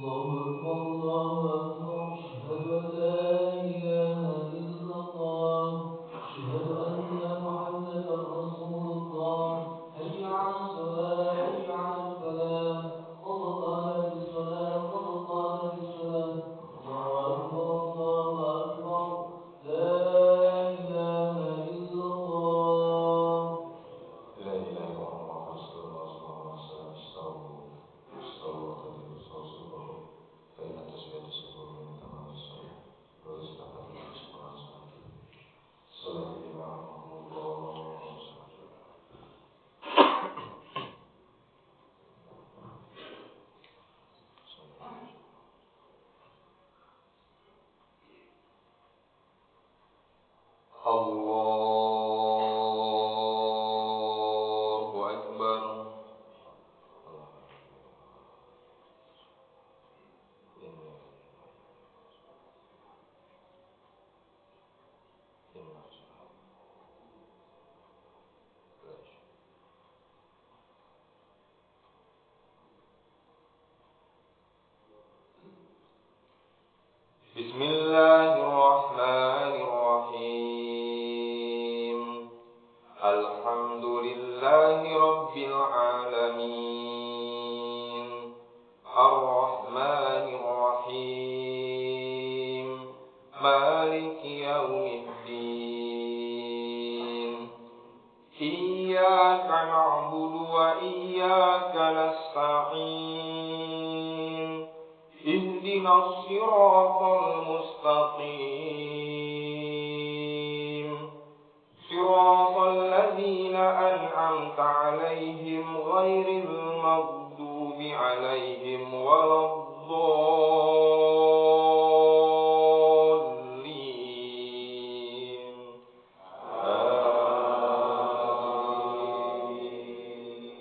الله أكبر أشهد أن لا إله إلا الله أشهد أن محمدا رسول الله حي على الصلاة حي على الفلاح قد قامت الصلاة قد قامت الصلاة الله أكبر لا إله إلا الله لا إله إلا الله رسول الله صلى الله عليه وسلم استووا واعتدلوا صفوفكم فإن التسوية تسبب من تمام الصلاة والاستقامة من سبحان الصلاة صلى الله رحمكم الله. الله أكبر. بسم الله الرحمن الرحيم. الحمد لله رب العالمين الرحمن الرحيم مالك يوم الدين إياك نعبد وإياك نستعين اهدنا الصراط المستقيم صراط الذين أنعمت عليهم غير المغضوب عليهم ولا الضالين آمين.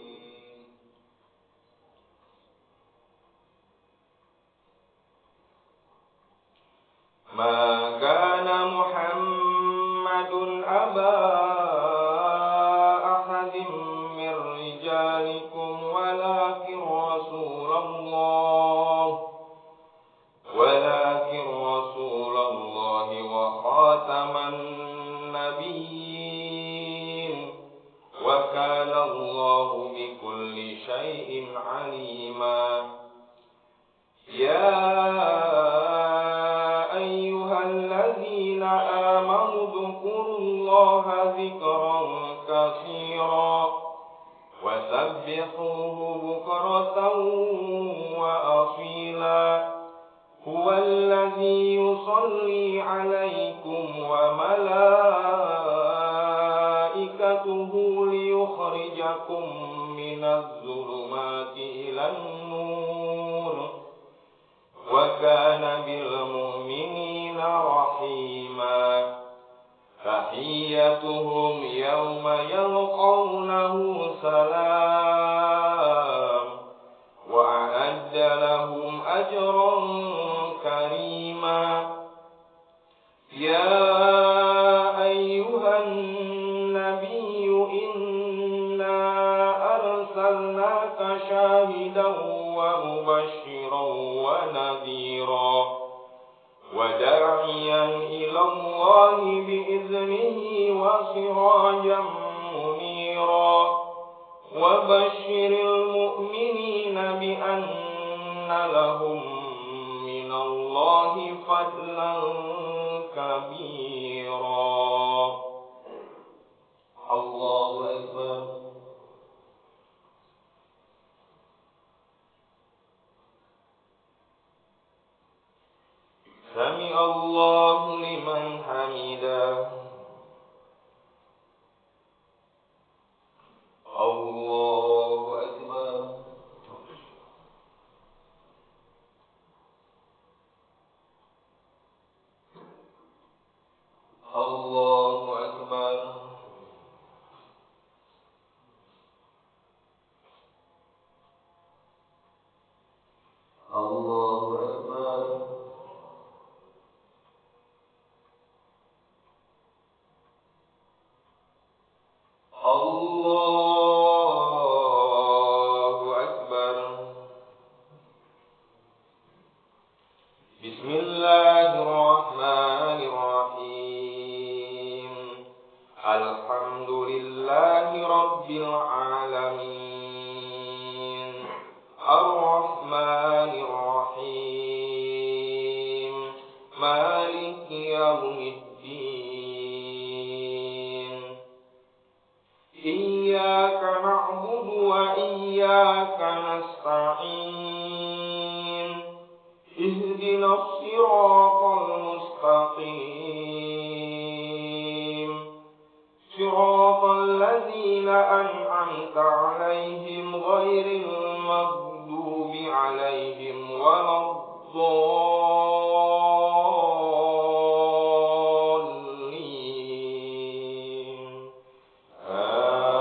ما كان محمد أبا أحد من رجالكم ولكن رسول الله وخاتم النبيين وكان الله بكل شيء عليما. يا أيها الذين آمنوا اذكروا الله ذكرا كثيرا وسبحوه بكرة وأصيلا هو الذي يصلي عليكم وملائكته ليخرجكم من الظلمات إلى النور وكان بالمؤمنين رحيما. تحيتهم يوم يلقونه سلام وأعد لهم أجرا كريما. يا أيها النبي إنا أرسلناك شاهدا ومبشرا ونذيرا وداعيا إلى الله بإذنه وسراجا منيرا وبشر المؤمنين بأن لهم من الله فضلا كبيرا. الله أكبر. سمع الله لمن حمده. الله أكبر. الله أكبر. الله أكبر. وإياك نستعين اهدنا الصراط المستقيم صراط الذين أنعمت عليهم غير المغضوب عليهم ولا الضالين آمين.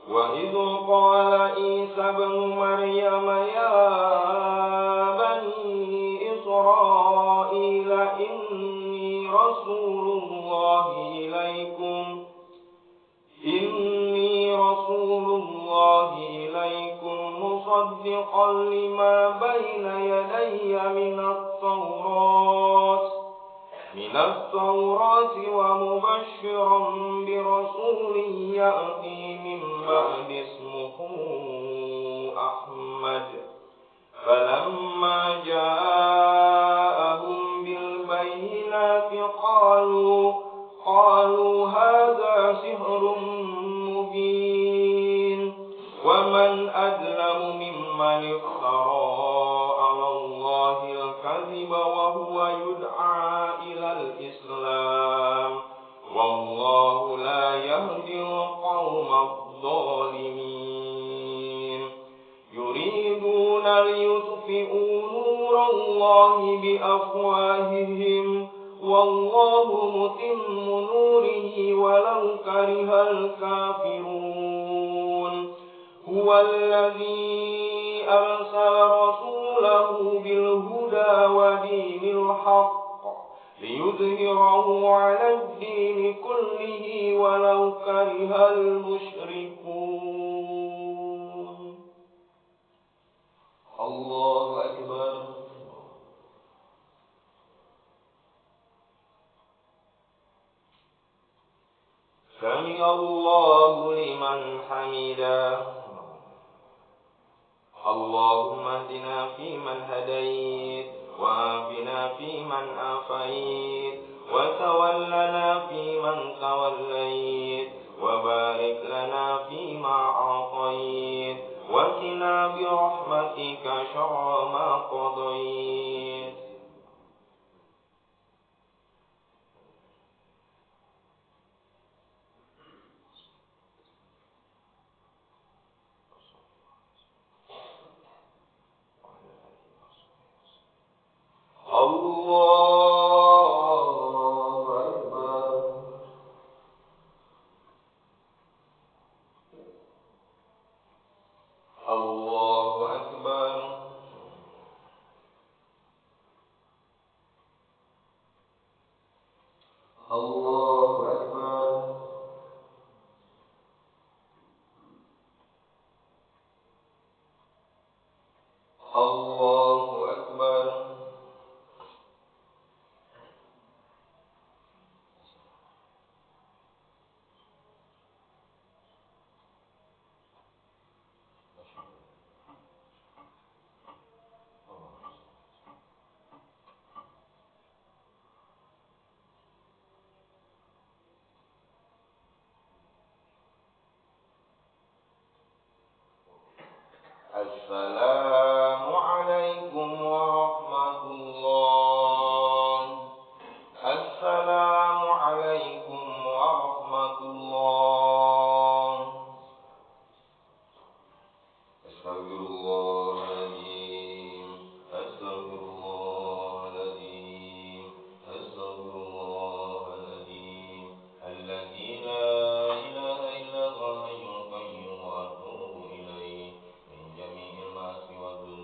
وإذ قال عيسى ابن مريم يا بني إسرائيل إني رسول الله إليكم مصدقا لما بين يدي من التوراة ومبشرا برسول يأتي من بعد اسمه أحمد فلما جاءهم بالبينات قالوا هذا سحر مبين ومن أظلم ممن افترى على الله الكذب وهو يدعى إلى الإسلام والله لا يهدي القوم الظالمين يريدون ليطفئوا نور الله بأفواههم والله متم نوره ولو كره الكافرون هو الذي أرسل رسوله بالهدى ودين الحق ليظهره على الدين كله ولو كره المشركون. الله أكبر. سمع الله لمن حمده. اللهم اهدنا فيمن هديت وعافنا فيمن عافيت وتولنا فيمن توليت وبارك لنا فيما أعطيت وقنا برحمتك شر ما قضيت. الله أكبر. الله أكبر. الله أكبر. الله أكبر. السلام عليكم ورحمة الله. السلام عليكم ورحمة الله. أستغفر الله العظيم. أستغفر الله العظيم. أستغفر الله العظيم الذي لا إله إلا هو الحي القيوم وأتوب إليه من جميع المعاصي والذنوب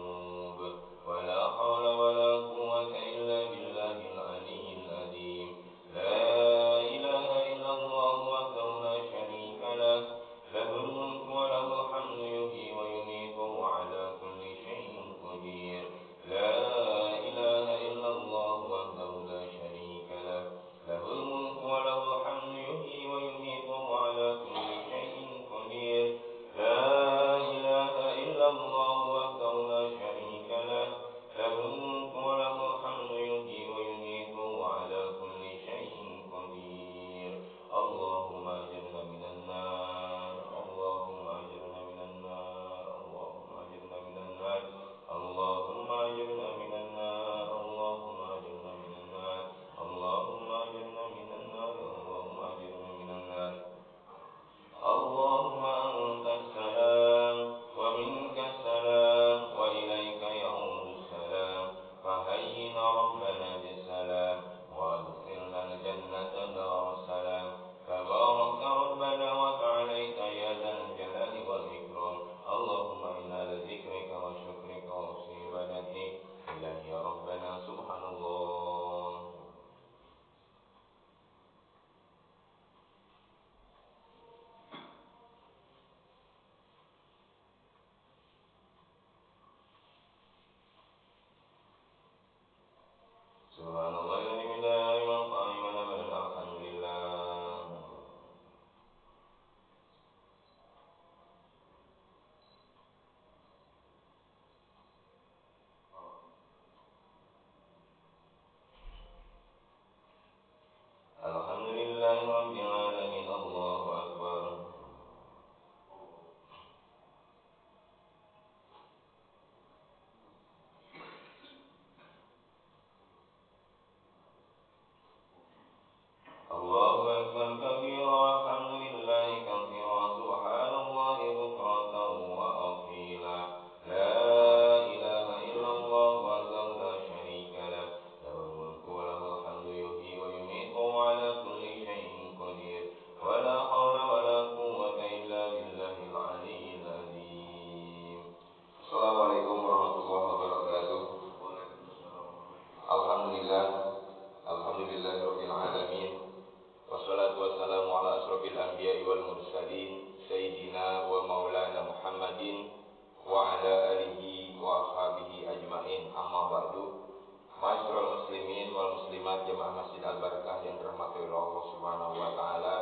muslimat jemaah Masjid Al-Barakah yang dirahmati oleh Allah Subhanahu wa taala.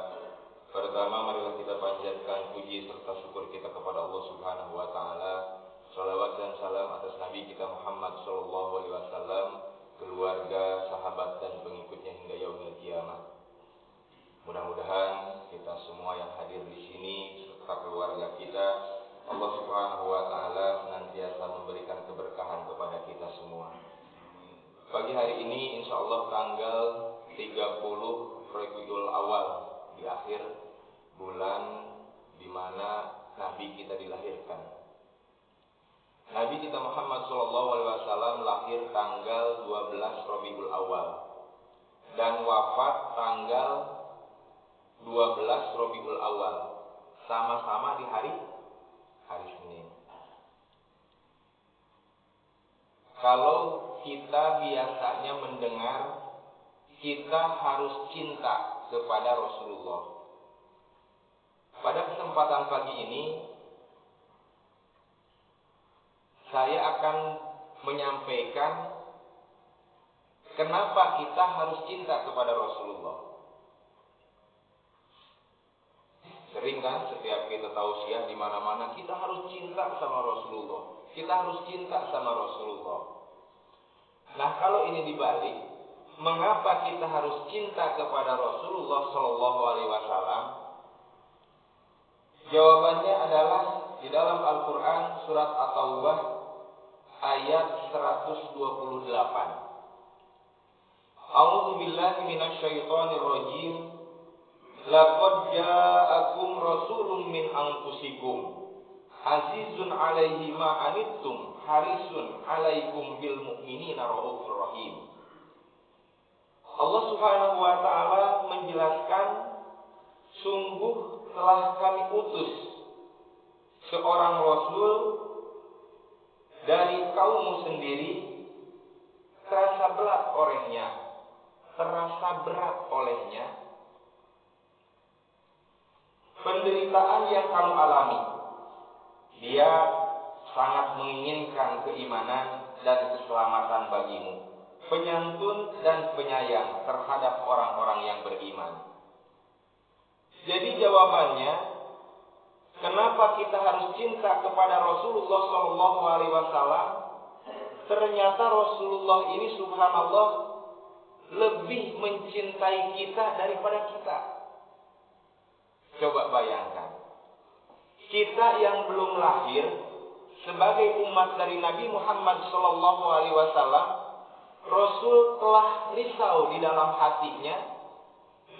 Pertama, marilah kita panjatkan puji serta syukur kita kepada Allah Subhanahu wa taala. Shalawat dan salam atas Nabi kita Muhammad sallallahu alaihi wasallam, keluarga, sahabat dan pengikutnya hingga yaumil kiamah. Mudah-mudahan kita semua yang hadir di sini serta keluarga kita, Allah Subhanahu wa taala senantiasa memberikan keberkahan kepada kita semua. Pagi hari ini insyaallah tanggal 30 Rabiul Awal, di akhir bulan di mana Nabi kita dilahirkan. Nabi kita Muhammad SAW lahir tanggal 12 Rabiul Awal dan wafat tanggal 12 Rabiul Awal, sama-sama di hari Senin. Kalau kita biasanya mendengar kita harus cinta kepada Rasulullah, pada kesempatan pagi ini saya akan menyampaikan kenapa kita harus cinta kepada Rasulullah. Sering kan setiap kita tausiah di mana-mana kita harus cinta sama Rasulullah. Kita harus cinta sama Rasulullah. Nah, kalau ini dibalik, mengapa kita harus cinta kepada Rasulullah sallallahu alaihi wasallam? Jawabannya adalah di dalam Al-Qur'an surat At-Taubah ayat 128. A'udzu billahi minasyaitonir rajim. Laqad ja'akum rasulun min anfusikum azizun 'alaihi ma anittum harisun 'alaikum bil mu'minina raufur rahim. Allah Subhanahu wa taala menjelaskan, sungguh telah kami utus seorang rasul dari kaummu sendiri, terasa berat olehnya penderitaan yang kamu alami. Dia sangat menginginkan keimanan dan keselamatan bagimu, penyantun dan penyayang terhadap orang-orang yang beriman. Jadi jawabannya, kenapa kita harus cinta kepada Rasulullah sallallahu alaihi wasallam? Ternyata Rasulullah ini subhanallah lebih mencintai kita daripada kita. Coba bayangkan, kita yang belum lahir sebagai umat dari Nabi Muhammad sallallahu alaihi wasallam, Rasul telah risau di dalam hatinya.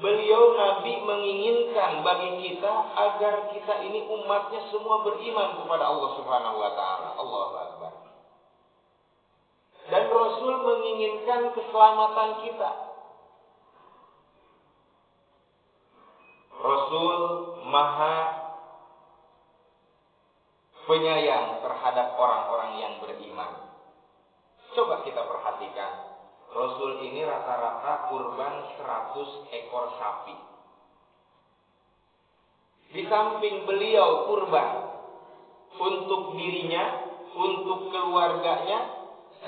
Beliau Nabi menginginkan bagi kita agar kita ini umatnya semua beriman kepada Allah Subhanahu wa taala. Allahu Akbar. Dan Rasul menginginkan keselamatan kita. Rasul Maha penyayang terhadap orang-orang yang beriman. Coba kita perhatikan, Rasul ini rata-rata kurban 100 ekor sapi. Di samping beliau kurban untuk dirinya, untuk keluarganya,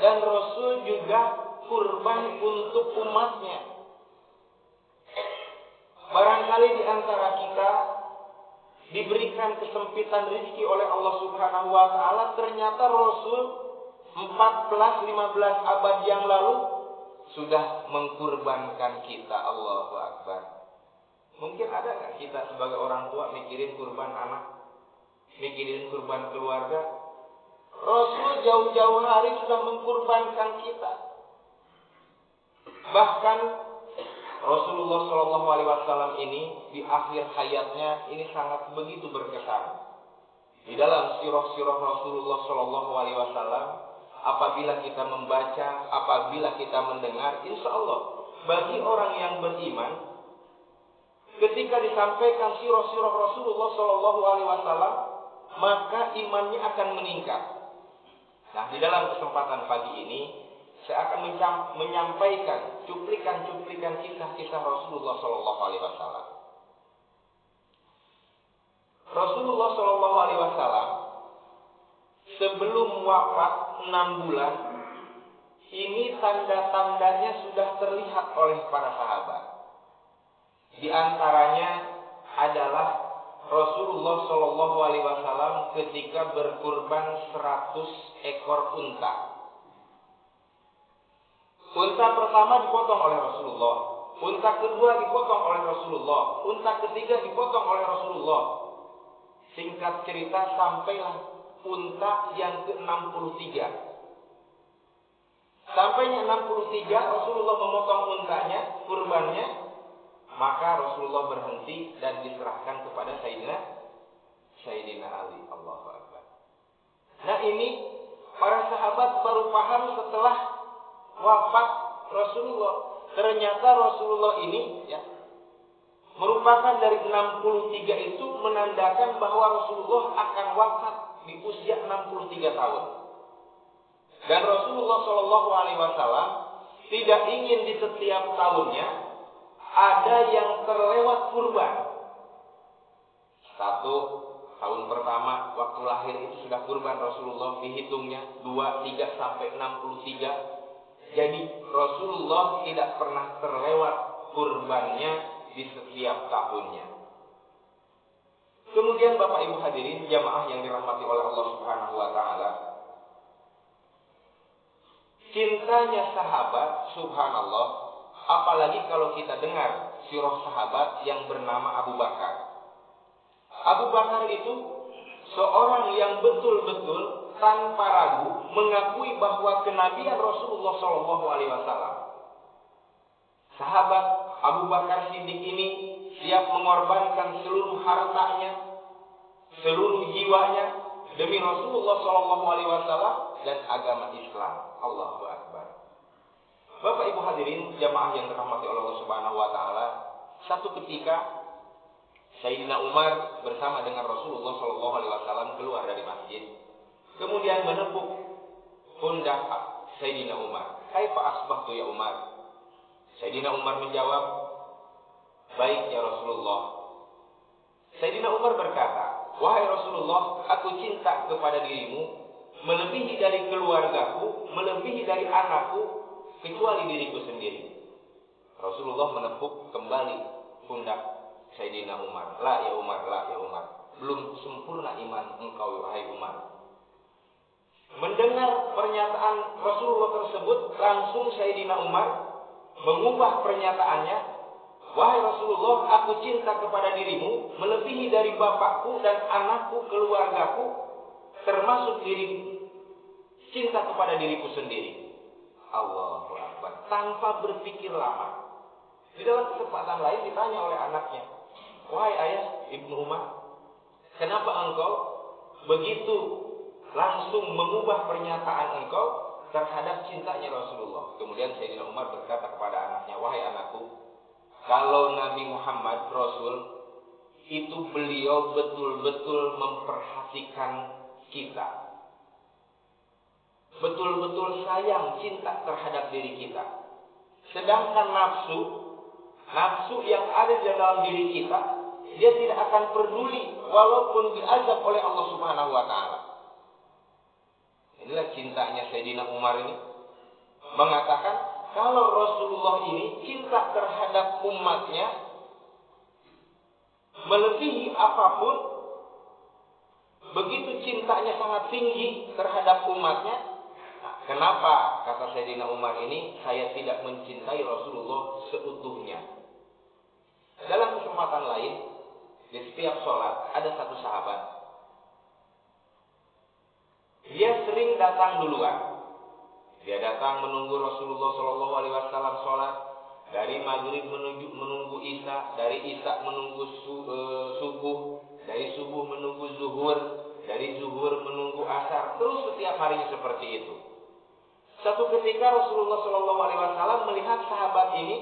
dan Rasul juga kurban untuk umatnya. Barangkali di antara kita diberikan kesempitan rezeki oleh Allah Subhanahu wa taala, ternyata Rasul 14-15 abad yang lalu sudah mengkurbankan kita. Allahu Akbar. Mungkin ada nggak kita sebagai orang tua mikirin kurban anak, mikirin kurban keluarga? Rasul jauh-jauh hari sudah mengkurbankan kita. Bahkan Rasulullah Shallallahu Alaihi Wasallam ini di akhir hayatnya ini sangat begitu berkesan. Di dalam sirah-sirah Rasulullah Shallallahu Alaihi Wasallam, apabila kita membaca, apabila kita mendengar, insya Allah bagi orang yang beriman, ketika disampaikan sirah-sirah Rasulullah Shallallahu Alaihi Wasallam, maka imannya akan meningkat. Nah, di dalam kesempatan pagi ini saya akan menyampaikan cuplikan-cuplikan kisah-kisah Rasulullah Shallallahu Alaihi Wasallam. Rasulullah Shallallahu Alaihi Wasallam sebelum wafat 6 bulan, ini tanda-tandanya sudah terlihat oleh para sahabat. Di antaranya adalah Rasulullah Shallallahu Alaihi Wasallam ketika berkurban 100 ekor unta. Unta pertama dipotong oleh Rasulullah, unta kedua dipotong oleh Rasulullah, unta ketiga dipotong oleh Rasulullah. Singkat cerita sampailah unta yang ke-63. Sampainya 63, Rasulullah memotong untanya, kurbannya, maka Rasulullah berhenti dan diserahkan kepada Sayyidina Ali. Allahu Akbar. Nah, ini para sahabat baru paham setelah wafat Rasulullah. Ternyata Rasulullah ini merupakan dari 63 itu menandakan bahwa Rasulullah akan wafat di usia 63 tahun. Dan Rasulullah Shallallahu Alaihi Wasallam tidak ingin di setiap tahunnya ada yang terlewat kurban. 1 tahun pertama waktu lahir itu sudah kurban Rasulullah, dihitungnya 2, 3 sampai 63. Jadi Rasulullah tidak pernah terlewat kurbannya di setiap tahunnya. Kemudian Bapak Ibu hadirin jamaah yang dirahmati oleh Allah Subhanahu wa taala, cintanya sahabat, subhanallah, apalagi kalau kita dengar sirah sahabat yang bernama Abu Bakar. Abu Bakar itu seorang yang betul-betul tanpa ragu mengakui bahwa kenabian Rasulullah Shallallahu Alaihi Wasallam. Sahabat Abu Bakar Siddiq ini siap mengorbankan seluruh hartanya, seluruh jiwanya demi Rasulullah Shallallahu Alaihi Wasallam dan agama Islam. Allahu Akbar. Bapak Ibu hadirin jamaah yang dirahmati oleh Allah Subhanahu Wa Taala, satu ketika Sayyidina Umar bersama dengan Rasulullah Shallallahu Alaihi Wasallam keluar dari masjid, kemudian menepuk pundak Sayyidina Umar. Kaifa asbahtu ya Umar? Sayyidina Umar menjawab, baik ya Rasulullah. Sayyidina Umar berkata, wahai Rasulullah, aku cinta kepada dirimu melebihi dari keluargaku, melebihi dari anakku, kecuali diriku sendiri. Rasulullah menepuk kembali pundak Sayyidina Umar. La ya Umar, la ya Umar. Belum sempurna iman engkau wahai Umar. Mendengar pernyataan Rasulullah tersebut, langsung Sayyidina Umar mengubah pernyataannya. Wahai Rasulullah, aku cinta kepada dirimu melebihi dari bapakku dan anakku, keluargaku, termasuk diriku. Cinta kepada diriku sendiri. Allahu Akbar. Tanpa berpikir lama. Di dalam kesempatan lain ditanya oleh anaknya, wahai ayah Ibnu Umar, kenapa engkau begitu langsung mengubah pernyataan engkau terhadap cintanya Rasulullah? Kemudian Sayyidina Umar berkata kepada anaknya, wahai anakku, kalau Nabi Muhammad Rasul itu beliau betul-betul memperhatikan kita, betul-betul sayang, cinta terhadap diri kita. Sedangkan nafsu yang ada di dalam diri kita, dia tidak akan peduli walaupun diazab oleh Allah Subhanahu wa taala. Inilah cintanya Sayyidina Umar ini, mengatakan kalau Rasulullah ini cinta terhadap umatnya melebihi apapun, begitu cintanya sangat tinggi terhadap umatnya. Nah, kenapa kata Sayyidina Umar ini saya tidak mencintai Rasulullah seutuhnya? Dalam kesempatan lain, di setiap sholat ada satu sahabat. Dia sering datang duluan. Dia datang menunggu Rasulullah Shallallahu Alaihi Wasallam sholat, dari maghrib menunggu isya, dari isya menunggu subuh, dari subuh menunggu zuhur, dari zuhur menunggu asar. Terus setiap harinya seperti itu. Satu ketika Rasulullah Shallallahu Alaihi Wasallam melihat sahabat ini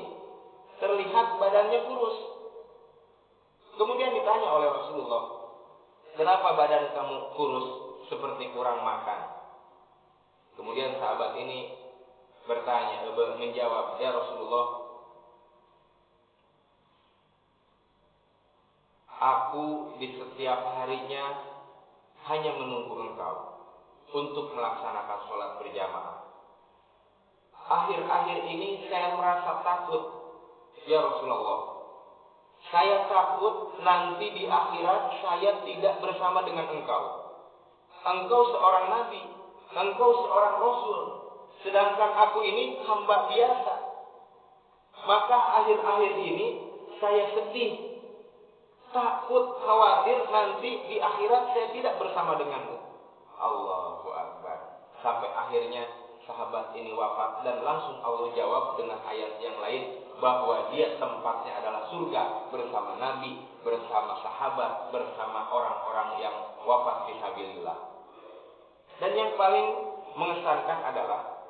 terlihat badannya kurus. Kemudian ditanya oleh Rasulullah, kenapa badan kamu kurus seperti kurang makan? Kemudian sahabat ini menjawab, ya Rasulullah, aku di setiap harinya hanya menunggu engkau untuk melaksanakan sholat berjamaah. akhir-akhir ini saya merasa takut. Ya Rasulullah, saya takut nanti di akhirat saya tidak bersama dengan engkau. Engkau seorang nabi, engkau seorang rasul, sedangkan aku ini hamba biasa. Maka akhir-akhir ini saya sedih, takut, khawatir nanti di akhirat saya tidak bersama denganmu. Allahu Akbar. Sampai akhirnya sahabat ini wafat dan langsung Allah jawab dengan ayat yang lain bahwa dia tempatnya adalah surga bersama nabi, bersama sahabat, bersama orang-orang yang wafat fisabilillah. Dan yang paling mengesankan adalah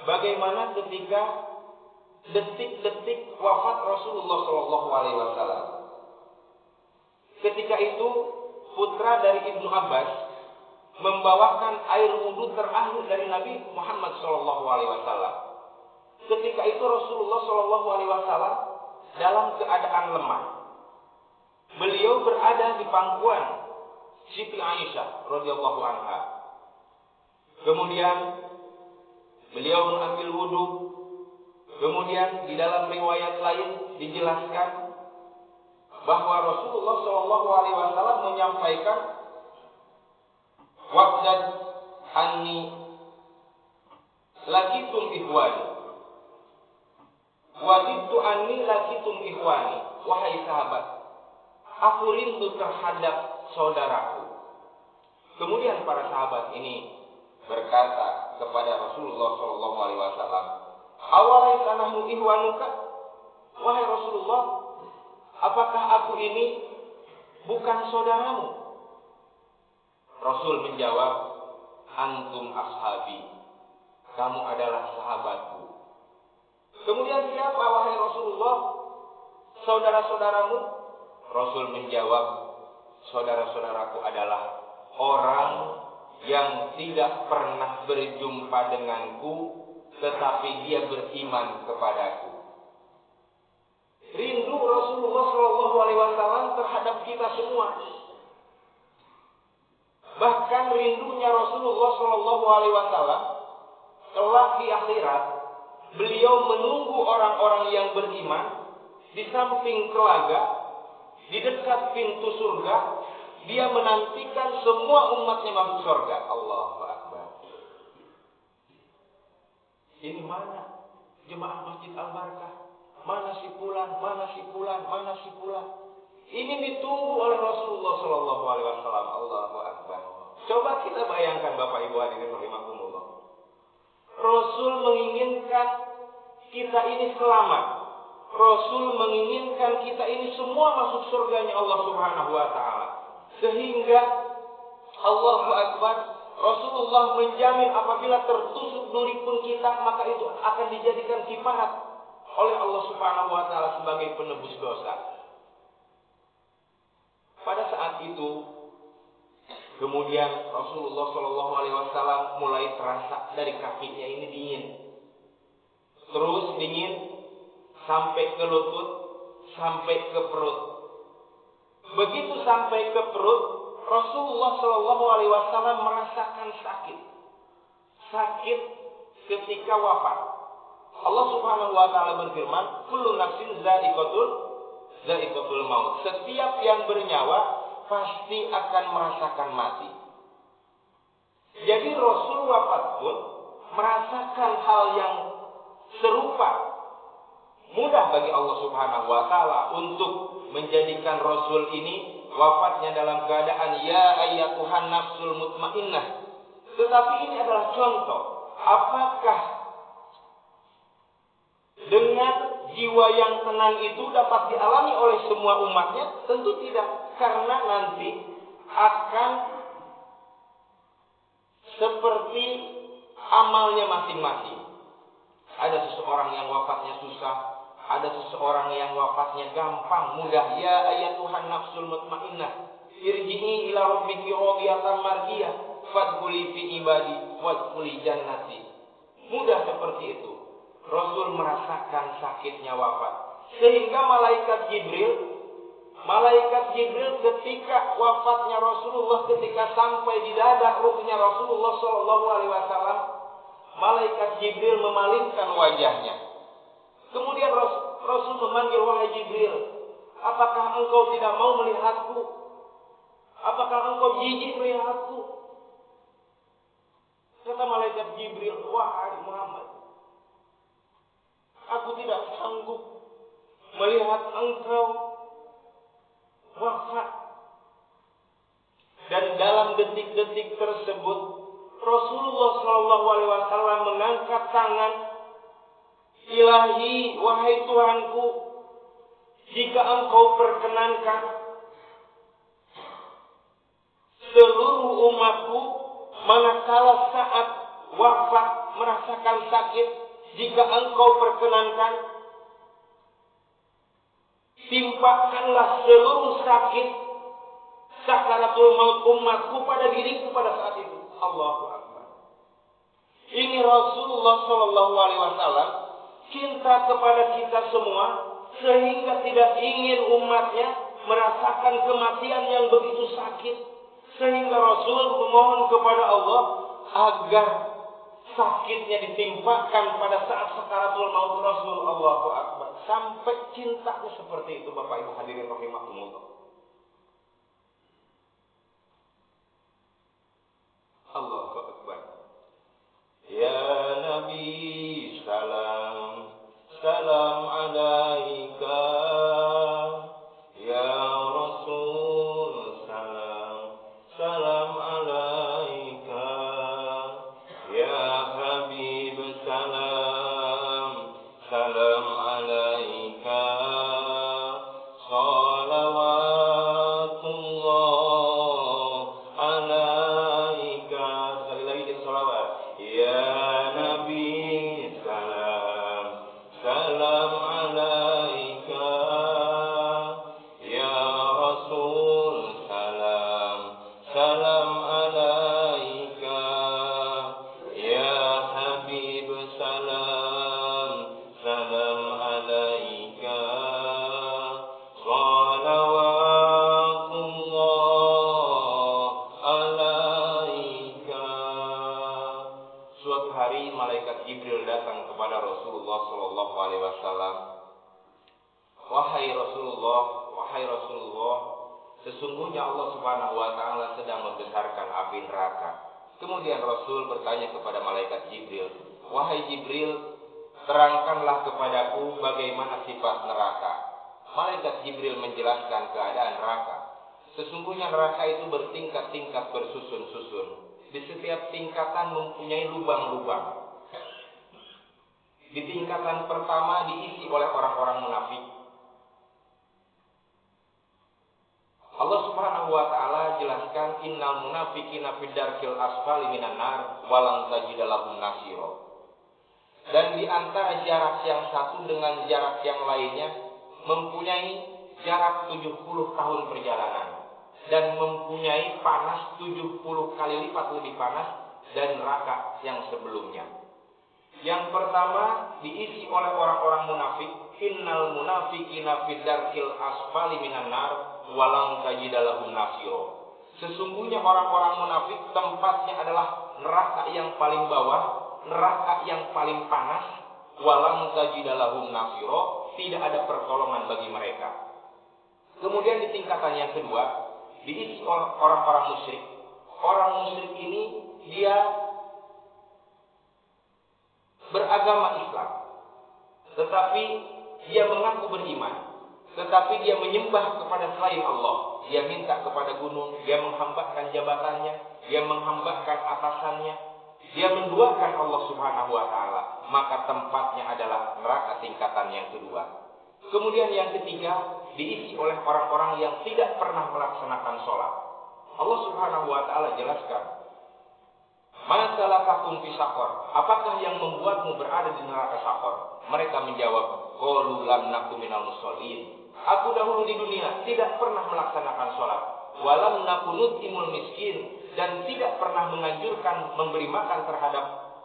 bagaimana ketika detik-detik wafat Rasulullah SAW. Ketika itu putra dari Ibnu Abbas membawakan air wudhu terakhir dari Nabi Muhammad SAW. Ketika itu Rasulullah SAW dalam keadaan lemah. Beliau berada di pangkuan Siti Aisyah radhiyallahu anha. Kemudian beliau mengambil wudhu. Kemudian di dalam riwayat lain dijelaskan bahwa Rasulullah SAW menyampaikan waqad anni lakitum ihwani, wadidtu anni lakitum ihwani. Wahai sahabat, aku rindu terhadap saudaraku. Kemudian para sahabat ini berkata kepada Rasulullah SAW, awalaisa nahnu ihwanuka? Wahai Rasulullah, apakah aku ini bukan saudaramu? Rasul menjawab, antum ashabi, kamu adalah sahabatku. Kemudian siapa wahai Rasulullah saudara-saudaramu? Rasul menjawab, saudara-saudaraku adalah orang yang tidak pernah berjumpa denganku tetapi dia beriman kepadaku. Rindu Rasulullah SAW terhadap kita semua. Bahkan rindunya Rasulullah SAW kelak di akhirat, beliau menunggu orang-orang yang beriman di samping telaga, di dekat pintu surga. Dia menantikan semua umatnya masuk surga. Allahu Akbar. Ini mana jemaah Masjid Al-Barakah? Mana si fulan, mana si fulan, mana si fulan? Ini ditunggu oleh Rasulullah SAW. Allahu Akbar. Coba kita bayangkan Bapak Ibu hadirin rahimakumullah. Rasul menginginkan kita ini selamat. Rasul menginginkan kita ini semua masuk surganya Allah Subhanahu wa taala. Sehingga Allahu Akbar, Rasulullah menjamin apabila tertusuk duri pun kita, maka itu akan dijadikan kifarat oleh Allah Subhanahu wa taala sebagai penebus dosa. Pada saat itu kemudian Rasulullah SAW mulai terasa dari kakinya ini dingin. Terus dingin sampai ke lutut, sampai ke perut. Begitu sampai ke perut, Rasulullah SAW merasakan sakit. Sakit ketika wafat. Allah Subhanahu wa taala berfirman, kullu nafsin za'iqatul maut. Setiap yang bernyawa pasti akan merasakan mati. Jadi Rasul wafat pun merasakan hal yang serupa. Mudah bagi Allah Subhanahu wa taala untuk menjadikan Rasul ini wafatnya dalam keadaan ya ayyatuhan nafsul mutmainnah. Tetapi ini adalah contoh. Apakah dengan jiwa yang tenang itu dapat dialami oleh semua umatnya? Tentu tidak. Karena nanti akan seperti amalnya masing-masing. Ada seseorang yang wafatnya susah. Ada seseorang yang wafatnya gampang, mudah. Ya ayyatuhan nafsul mutmainnah, irji'i ila rabbiki radiyatan mardiyah, fadkhuli fi ibadi wadkhuli jannati. Mudah seperti itu. Rasul merasakan sakitnya wafat. Sehingga malaikat Jibril ketika wafatnya Rasulullah, ketika sampai di dada ruhnya Rasulullah SAW, malaikat Jibril memalingkan wajahnya. Kemudian Rasul memanggil, wahai Jibril, apakah engkau tidak mau melihatku? Apakah engkau jijik melihatku? Kata malaikat Jibril, wahai Muhammad, aku tidak sanggup melihat engkau wafat. Dan dalam detik-detik tersebut, Rasulullah SAW mengangkat tangan, Ilahi, wahai Tuhanku, jika engkau perkenankan seluruh umatku manakala saat wafat merasakan sakit, jika engkau perkenankan, timpakanlah seluruh sakit sakaratul maut umatku pada diriku pada saat itu. Allahu Akbar. Ini Rasulullah SAW cinta kepada kita semua sehingga tidak ingin umatnya merasakan kematian yang begitu sakit, sehingga Rasul memohon kepada Allah agar sakitnya ditimpakan pada saat sakaratul maut Rasul. Allahu Akbar. Sampai cintanya seperti itu, Bapak Ibu hadirin rahimahumullah. Allahu Akbar. Ya Nabi, salam, salam alaika. Ya Rasul, salam, salam alaika. Ya Habib, salam, salam alaika. Salawatullah alaika. Sekali lagi kita salawat. Ya Nabi, salam, salam alaika. Ya Rasul, salam, salam alaika. Ya Habib, salam, salam alaika. Salawatullah alaika. Suatu hari malaikat Jibril datang kepada Rasulullah sallallahu alaihi wasallam. Wahai Rasulullah, sesungguhnya Allah Subhanahu wa taala sedang membesarkan api neraka. Kemudian Rasul bertanya kepada malaikat Jibril, wahai Jibril, terangkanlah kepadaku bagaimana sifat neraka. Malaikat Jibril menjelaskan keadaan neraka. Sesungguhnya neraka itu bertingkat-tingkat bersusun-susun. Di setiap tingkatan mempunyai lubang-lubang. Di tingkatan pertama diisi oleh orang-orang munafik. Allah Subhanahu wa taala jelaskan, innal munafiqina fid darkil asfali minan nar walang tajida lahum nasira. Dan di antara jarak yang satu dengan jarak yang lainnya mempunyai jarak 70 tahun perjalanan dan mempunyai panas 70 kali lipat lebih panas dari neraka yang sebelumnya. Yang pertama diisi oleh orang-orang munafik, innal munafiqina fid darkil asfali minan nar walang tajida lahum nasira. Sesungguhnya orang-orang munafik tempatnya adalah neraka yang paling bawah, neraka yang paling panas, walang tajida lahum nasira, tidak ada pertolongan bagi mereka. Kemudian di tingkatan yang kedua diisi oleh orang-orang musyrik. Orang musyrik ini dia beragama Islam, tetapi dia mengaku beriman, tetapi dia menyembah kepada selain Allah. Dia minta kepada gunung, dia menghambakan jabatannya, dia menghambakan atasannya, dia menduakan Allah Subhanahu wa taala, maka tempatnya adalah neraka tingkatan yang kedua. Kemudian yang ketiga diisi oleh orang-orang yang tidak pernah melaksanakan sholat. Allah Subhanahu wa taala jelaskan, ma salakakum fi saqar? Apakah yang membuatmu berada di neraka saqar? Mereka menjawab, qalu lam nakum minal musallin. Aku dahulu di dunia tidak pernah melaksanakan sholat. Walam nakunut imul miskin, dan tidak pernah menganjurkan memberi makan terhadap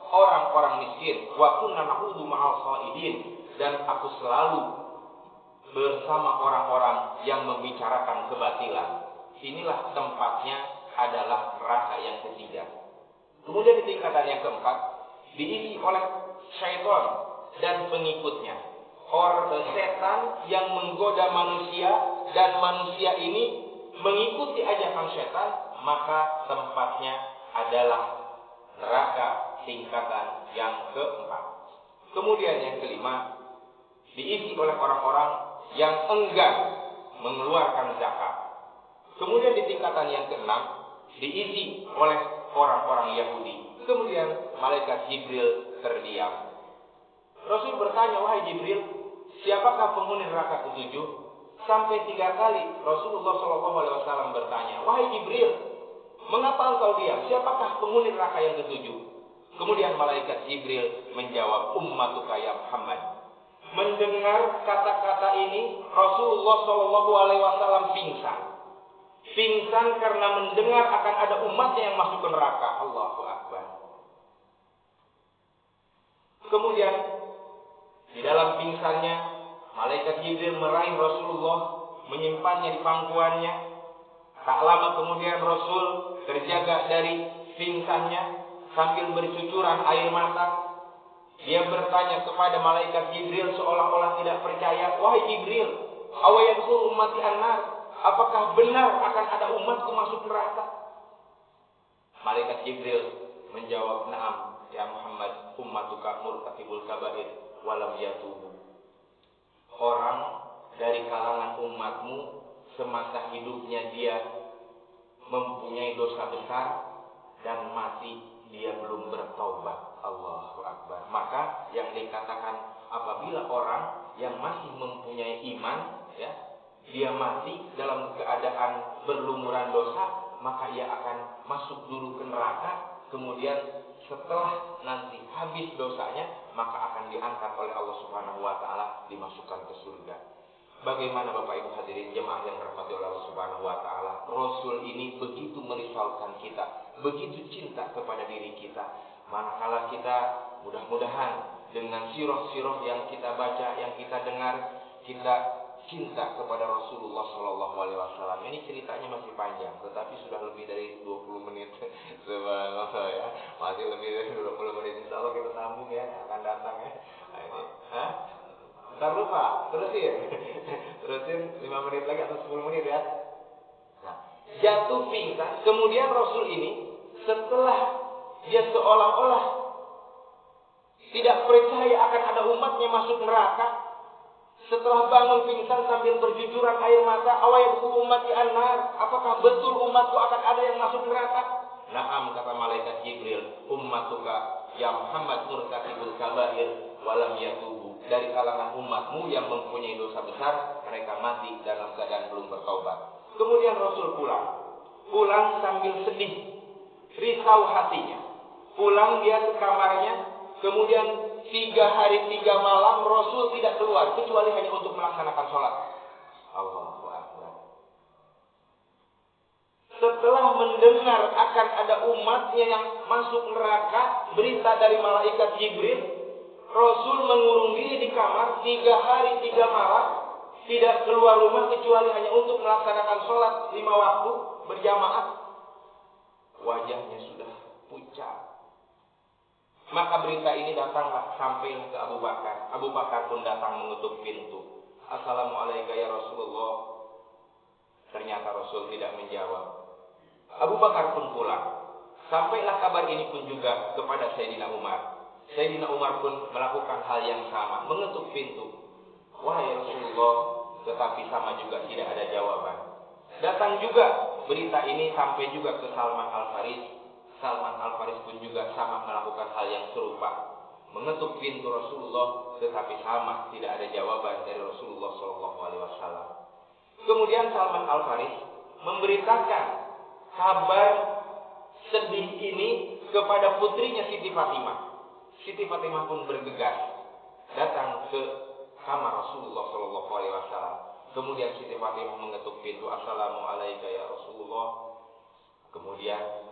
orang-orang miskin. Wa kunna nahudu ma'al shaidin, dan aku selalu bersama orang-orang yang membicarakan kebatilan. Inilah tempatnya adalah neraka yang ketiga. Kemudian di tingkatan yang keempat diisi oleh syaitan dan pengikutnya. Setan yang menggoda manusia dan manusia ini mengikuti ajakan setan, maka tempatnya adalah neraka tingkatan yang keempat. Kemudian yang kelima, diisi oleh orang-orang yang enggan mengeluarkan zakat. Kemudian di tingkatan yang keenam, diisi oleh orang-orang Yahudi. Kemudian malaikat Jibril terdiam. Rasul bertanya, wahai Jibril, siapakah penghuni neraka ketujuh? Sampai 3 kali Rasulullah SAW bertanya, wahai Jibril, mengapa engkau diam? Siapakah penghuni neraka yang ketujuh? Kemudian malaikat Jibril menjawab, ummatuka ya Muhammad. Mendengar kata-kata ini, Rasulullah SAW pingsan. Pingsan karena mendengar akan ada umatnya yang masuk ke neraka. Allahu Akbar. Kemudian di dalam pingsannya, malaikat Jibril meraih Rasulullah, menyimpannya di pangkuannya. Tak lama kemudian Rasul terjaga dari pingsannya sambil bercucuran air mata. Dia bertanya kepada malaikat Jibril seolah-olah tidak percaya, wahai Jibril, awayadkhulu ummati annar? Apakah benar akan ada umatku masuk neraka? Malaikat Jibril menjawab, na'am ya Muhammad, ummatuka murtakibul kabair walam yatubu. Orang dari kalangan umatmu semasa hidupnya dia mempunyai dosa besar dan mati dia belum bertaubat. Allahu Akbar. Maka yang dikatakan apabila orang yang masih mempunyai iman, ya, dia mati dalam keadaan berlumuran dosa, maka ia akan masuk dulu ke neraka. Kemudian setelah nanti habis dosanya, maka akan diangkat oleh Allah Subhanahu wa taala, dimasukkan ke surga. Bagaimana Bapak Ibu hadirin jemaah yang dirahmati oleh Allah Subhanahu wa taala? Rasul ini begitu merisaukan kita, begitu cinta kepada diri kita. Manakala kita mudah-mudahan dengan sirah-sirah yang kita baca, yang kita dengar, kita cinta kepada Rasulullah Shallallahu Alaihi Wasallam. Ini ceritanya masih panjang, tetapi sudah lebih dari 20 menit. Subhanallah ya, masih lebih dari 20 menit. Insya Allah kita sambung ya, akan datang ya. Nah, ini, ntar lupa, terusin 5 menit lagi atau 10 menit ya. Nah, jatuh pingsan. Kemudian Rasul ini setelah dia seolah-olah tidak percaya akan ada umatnya masuk neraka, setelah bangun pingsan sambil bercucuran air mata, awayadkhulu ummati annar? Apakah betul umatku akan ada yang masuk neraka? Na'am, kata malaikat Jibril, ummatuka ya Muhammad murtakibul kabair walam yatubu. Dari kalangan umatmu yang mempunyai dosa besar, mereka mati dalam keadaan belum bertaubat. Kemudian Rasul pulang sambil sedih, risau hatinya. Pulang dia ke kamarnya, kemudian 3 hari 3 malam Rasul tidak keluar kecuali hanya untuk melaksanakan sholat. Allahu Akbar. Setelah mendengar akan ada umatnya yang masuk neraka, berita dari malaikat Jibril, Rasul mengurung diri di kamar 3 hari 3 malam, tidak keluar rumah kecuali hanya untuk melaksanakan sholat 5 waktu berjamaah. Wajahnya sudah pucat. Maka berita ini datanglah sampailah ke Abu Bakar. Abu Bakar pun datang mengetuk pintu. Assalamualaikum ya Rasulullah. Ternyata Rasul tidak menjawab. Abu Bakar pun pulang. Sampailah kabar ini pun juga kepada Sayyidina Umar. Sayyidina Umar pun melakukan hal yang sama, mengetuk pintu. Wahai Rasulullah, tetapi sama juga tidak ada jawaban. Datang juga berita ini sampai juga ke Salman Al-Faris. Salman Al-Faris pun juga sama melakukan hal yang serupa, mengetuk pintu Rasulullah, tetapi sama tidak ada jawaban dari Rasulullah SAW. Kemudian Salman Al-Faris memberitakan kabar sedih ini kepada putrinya Siti Fatimah. Siti Fatimah pun bergegas datang ke kamar Rasulullah SAW. Kemudian Siti Fatimah mengetuk pintu, Assalamualaikum ya Rasulullah. Kemudian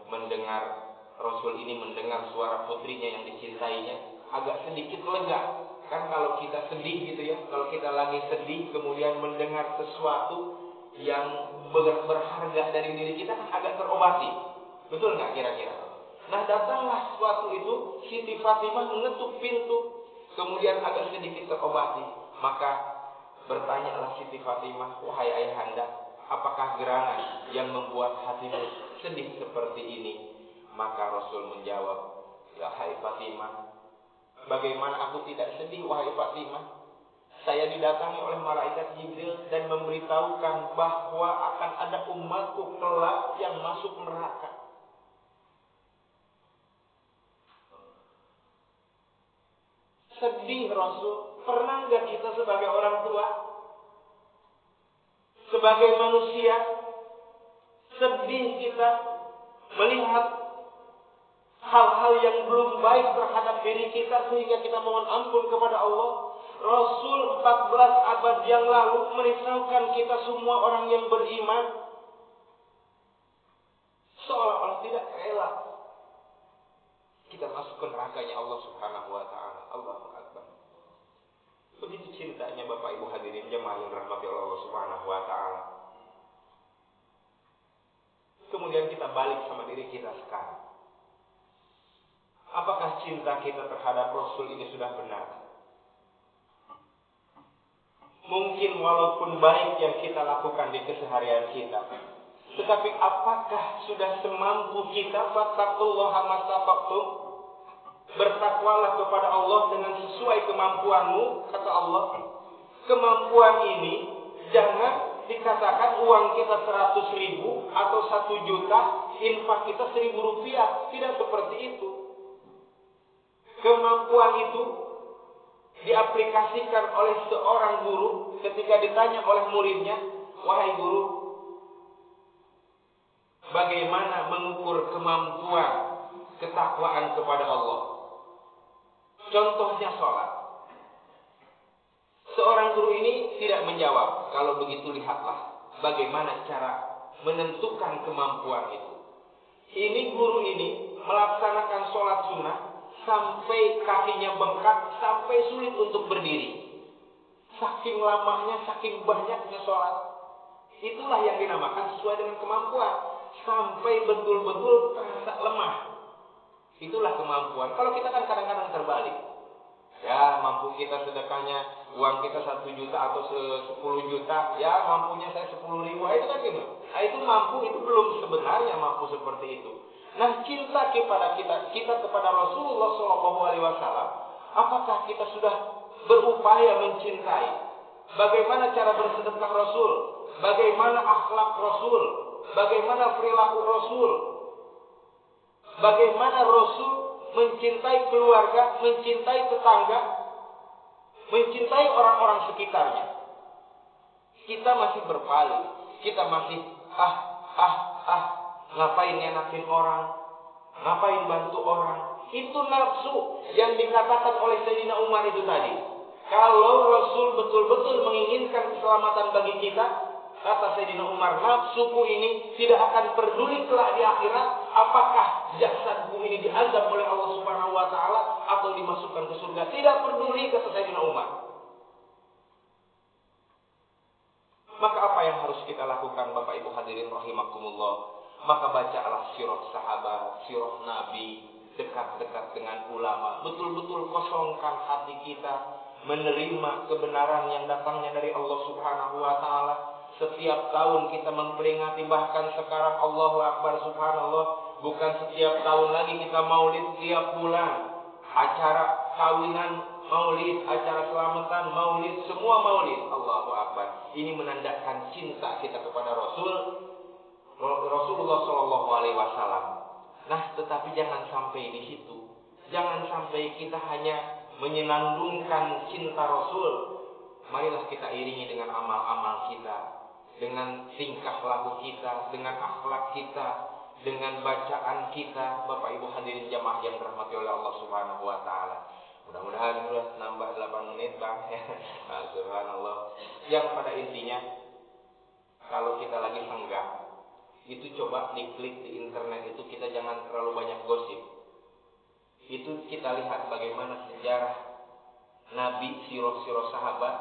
Rasul ini mendengar suara putrinya yang dicintainya, agak sedikit lega. Kan kalau kita sedih gitu ya, kalau kita lagi sedih kemudian mendengar sesuatu yang berharga dari diri kita kan agak terobati. Betul nggak kira-kira? Nah, datanglah suatu itu, Siti Fatimah mengetuk pintu, kemudian agak sedikit terobati. Maka bertanyalah Siti Fatimah, wahai ayahanda, apakah gerangan yang membuat hatimu sedih seperti ini? Maka Rasul menjawab, ya hai Fatimah, bagaimana aku tidak sedih wahai Fatimah? Saya didatangi oleh malaikat Jibril dan memberitahukan bahwa akan ada umatku kelak yang masuk neraka. Sedih Rasul. Pernah nggak kita sebagai orang tua, sebagai manusia, sedih kita melihat hal-hal yang belum baik terhadap diri kita sehingga kita mohon ampun kepada Allah? Rasul 14 abad yang lalu merisaukan kita semua orang yang beriman, seolah-olah tidak rela kita masuk ke nerakanya Allah Subhanahu wa taala. Allahu akbar. Begitu cintanya Bapak Ibu hadirin jemaah yang dirahmati Allah Subhanahu wa taala. Kemudian kita balik sama diri kita sekarang. Apakah cinta kita terhadap Rasul ini sudah benar? Mungkin walaupun baik yang kita lakukan di keseharian kita, tetapi apakah sudah semampu kita fattaqullaha mastata'tum? Bertakwalah kepada Allah dengan sesuai kemampuanmu, kata Allah. Kemampuan ini jangan dikatakan uang kita 100.000 atau 1 juta, infak kita 1.000 rupiah. Tidak seperti itu. Kemampuan itu diaplikasikan oleh seorang guru ketika ditanya oleh muridnya, wahai guru, bagaimana mengukur kemampuan ketakwaan kepada Allah? Contohnya sholat. Seorang guru ini tidak menjawab. Kalau begitu lihatlah bagaimana cara menentukan kemampuan itu. Ini guru ini melaksanakan sholat sunnah sampai kakinya bengkak, sampai sulit untuk berdiri. Saking lamanya, saking banyaknya sholat. Itulah yang dinamakan sesuai dengan kemampuan. Sampai betul-betul terasa lemah. Itulah kemampuan. Kalau kita kan kadang-kadang terbalik. Ya, mampu kita sedekahnya, uang kita 1 juta atau 10 juta. Ya, mampunya saya 10.000. Itu kan gitu. Nah, itu mampu, itu belum sebenarnya mampu seperti itu. Nah, cinta kepada kita kepada Rasulullah SAW, apakah kita sudah berupaya mencintai? Bagaimana cara bersedekah Rasul? Bagaimana akhlak Rasul? Bagaimana perilaku Rasul? Bagaimana Rasul mencintai keluarga, mencintai tetangga, mencintai orang-orang sekitarnya? Kita masih berpaling. Kita masih ngapain ngenakin orang, ngapain bantu orang. Itu nafsu yang dikatakan oleh Sayyidina Umar itu tadi. Kalau Rasul betul-betul menginginkan keselamatan bagi kita, kata Sayyidina Umar, nafsuku ini tidak akan peduli kelak di akhirat apakah jasadku ini diazab oleh Allah Subhanahu wa taala atau dimasukkan ke surga. Tidak peduli, kata Sayyidina Umar. Maka apa yang harus kita lakukan Bapak Ibu hadirin rahimakumullah? Maka bacalah sirah sahabat, sirah Nabi, dekat-dekat dengan ulama. Betul-betul kosongkan hati kita menerima kebenaran yang datangnya dari Allah Subhanahu wa taala. Setiap tahun kita memperingati, bahkan sekarang Allahu Akbar subhanallah, bukan setiap tahun lagi kita maulid, tiap bulan acara kawinan maulid, acara selamatan maulid, semua maulid. Allahu Akbar. Ini menandakan cinta kita kepada Rasulullah Shallallahu Alaihi Wasallam. Nah, tetapi jangan sampai di situ. Jangan sampai kita hanya menyenandungkan cinta Rasul. Marilah kita iringi dengan amal-amal kita, dengan tingkah laku kita, dengan akhlak kita, dengan bacaan kita. Bapak Ibu hadirin jamaah yang dirahmati oleh Allah Subhanahu wa taala. Mudah-mudahan sudah nambah 8 menit, Bang. Nah, subhanallah. Yang pada intinya, kalau kita lagi senggang, itu coba diklik di internet itu, kita jangan terlalu banyak gosip. Itu kita lihat bagaimana sejarah Nabi, sirah-sirah sahabat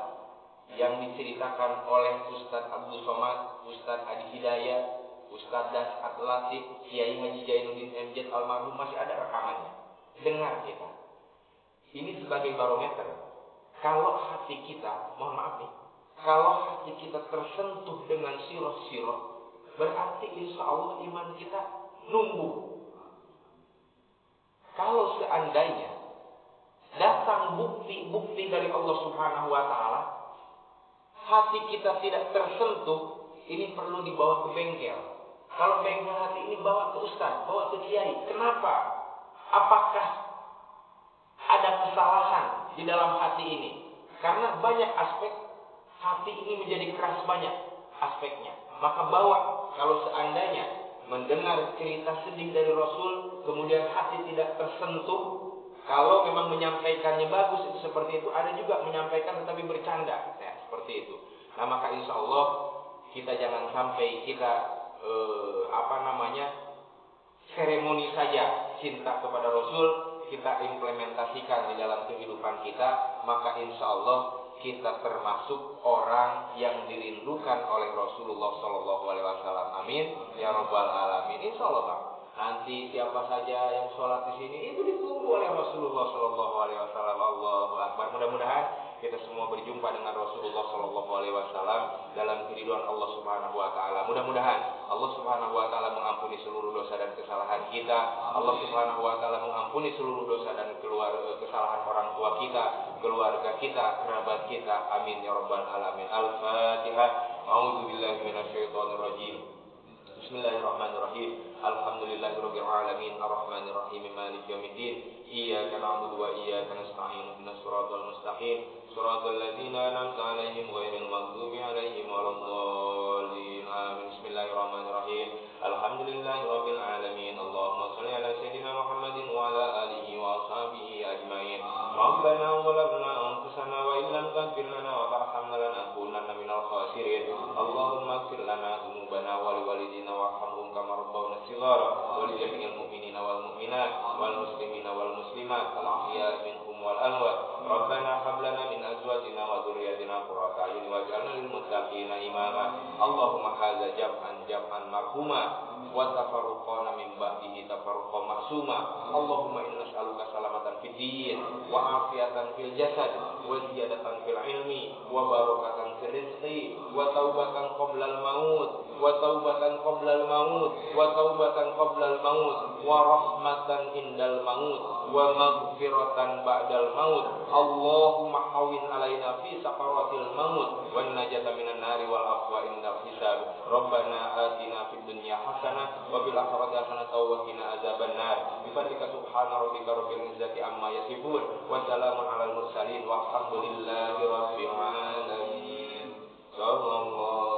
yang diceritakan oleh Ustadz Abdul Somad, Ustadz Adi Hidayat, Ustadz Dasat Latif, Kiai Haji Jainuddin MZ almarhum masih ada rekamannya. Dengar kita. Ini sebagai barometer. Kalau hati kita, mohon maaf nih, kalau hati kita tersentuh dengan sirah-sirah, berarti insya Allah iman kita numbuh. Kalau seandainya datang bukti-bukti dari Allah Subhanahu wa Ta'ala, hati kita tidak tersentuh, ini perlu dibawa ke bengkel. Kalau bengkel hati ini bawa ke ustaz, bawa ke kiai. Kenapa? Apakah ada kesalahan di dalam hati ini? Karena banyak aspek hati ini menjadi keras, banyak aspeknya. Maka bawa, kalau seandainya mendengar cerita sedih dari Rasul, kemudian hati tidak tersentuh, kalau memang menyampaikannya bagus, itu seperti itu. Ada juga menyampaikan tetapi bercanda, ya, seperti itu. Nah, maka insya Allah kita jangan sampai kita seremoni saja cinta kepada Rasul, kita implementasikan di dalam kehidupan kita, maka insya Allah kita termasuk orang yang dirindukan oleh Rasulullah Sallallahu Alaihi Wasallam. Amin ya Rabbal Alamin. Insya Allah, Pak. Nanti siapa saja yang sholat di sini itu ditunggu oleh Rasulullah Sallallahu Alaihi Wasallam. Allahu Akbar. Mudah-mudahan kita semua berjumpa dengan Rasulullah Sallallahu Alaihi Wasallam dalam keridhaan Allah Subhanahu Wa Taala. Mudah-mudahan Allah Subhanahu Wa Taala mengampuni seluruh dosa dan kesalahan kita. Allah Subhanahu Wa Taala mengampuni seluruh dosa dan kesalahan orang tua kita, keluarga kita, kerabat kita. Amin ya Rabbal Alamin. Al-Fatihah. A'udzubillahi minasyaitonirrajim. Bismillahirrahmanirrahim. Alhamdulillahirabbil alamin arrahmanir rahim maliki yaumiddin. Iyyaka na'budu wa iyyaka nasta'in ihdinas siratal mustaqim siratal ladzina an'amta 'alaihim ghairil maghdubi 'alaihim waladdallin. Amin. Bismillahirrahmanirrahim. Alhamdulillahirabbil alamin. Allahumma shalli 'ala sayyidina Muhammadin wa 'ala alihi wa ashabihi ajmain. Rabbana zalamna anfusana wa illam taghfir lana wa tarhamna lanakunanna minal khasirin. Allahumma ighfir lana dzunubana wa liwalidina warhamhum kama rabbawna shighara wa li jami'il mu'minina wal mu'minat wal muslimina wal muslimat al ahya'i minhum wal amwat. Rabbana hab lana min azwajina wa dhurriyyatina qurrata a'yun waj'alna lil muttaqina imama. Allahumma hadza jam'an marhuma wa tafarruqana min ba'dihi tafarruqan ma'suma. Allahumma inna nas'aluka salamatan fid din wa afiyatan fil jasad wa ziyadatan fil ilmi wa barakatan fil rizqi wa taubatan qablal maut wa taubatan qablal maut wa taubatan qablal maut wa rahmatan indal maut wa maghfiratan ba'dal maut. Allahumma hawwin alaina fi sakaratil maut wan najata minan nari wal afwa indal hisab. Rabbana atina fid dunya hasanah wa fil akhirati hasanah wa qina azabannar. Bi fadlika subhana rabbika rabbil izzati amma yasifun wa salamun alal mursalin walhamdulillahi rabbil alamin. Sallallahu